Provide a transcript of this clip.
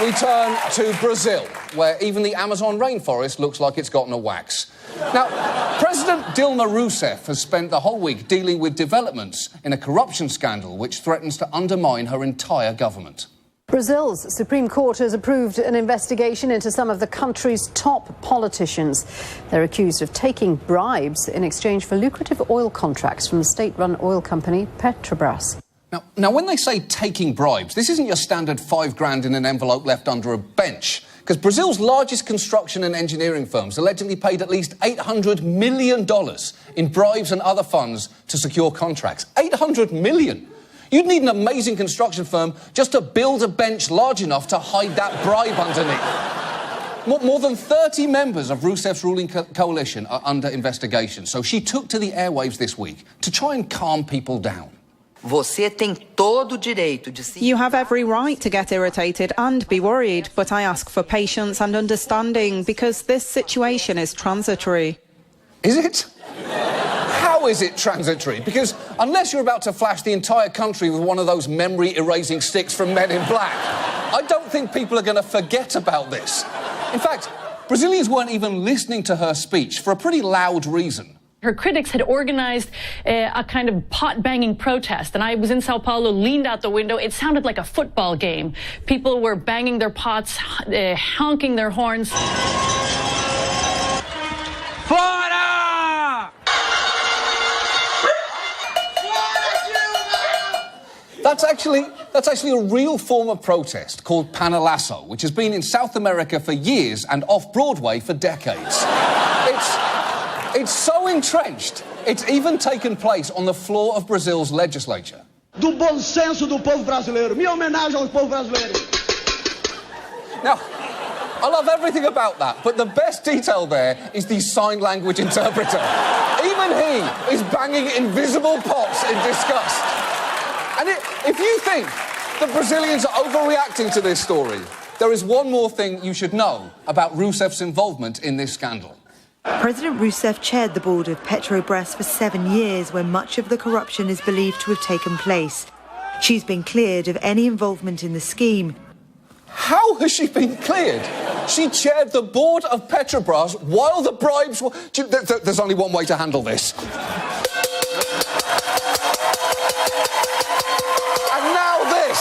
We turn to Brazil, where even the Amazon rainforest looks like it's gotten a wax. Now, President Dilma Rousseff has spent the whole week dealing with developments in a corruption scandal which threatens to undermine her entire government. Brazil's Supreme Court has approved an investigation into some of the country's top politicians. They're accused of taking bribes in exchange for lucrative oil contracts from the state-run oil company Petrobras. Now, when they say taking bribes, this isn't your standard $5,000 in an envelope left under a bench. Because Brazil's largest construction and engineering firms allegedly paid at least $800 million in bribes and other funds to secure contracts. $800 million! You'd need an amazing construction firm just to build a bench large enough to hide that bribe underneath. More than 30 members of Rousseff's ruling coalition are under investigation, so she took to the airwaves this week to try and calm people down. Você tem todo o direito de se... You have every right to get irritated and be worried, but I ask for patience and understanding because this situation is transitory. Is it? How is it transitory? Because unless you're about to flash the entire country with one of those memory-erasing sticks from Men in Black, I don't think people are going to forget about this. In fact, Brazilians weren't even listening to her speech for a pretty loud reason. Her critics had organized a kind of pot-banging protest, and I was in Sao Paulo, leaned out the window. It sounded like a football game. People were banging their pots, honking their horns. Fora! That's actually a real form of protest called panelazo, which has been in South America for years and off-Broadway for decades. It's so entrenched, it's even taken place on the floor of Brazil's legislature. Do bom senso do povo brasileiro. Minha homenagem ao povo brasileiro. Now, I love everything about that, but the best detail there is the sign language interpreter. Even he is banging invisible pots in disgust. And if you think that Brazilians are overreacting to this story, there is one more thing you should know about Rousseff's involvement in this scandal. President Rousseff chaired the board of Petrobras for 7 years when much of the corruption is believed to have taken place. She's been cleared of any involvement in the scheme. How has she been cleared? She chaired the board of Petrobras while the bribes were... There's only one way to handle this. And now this.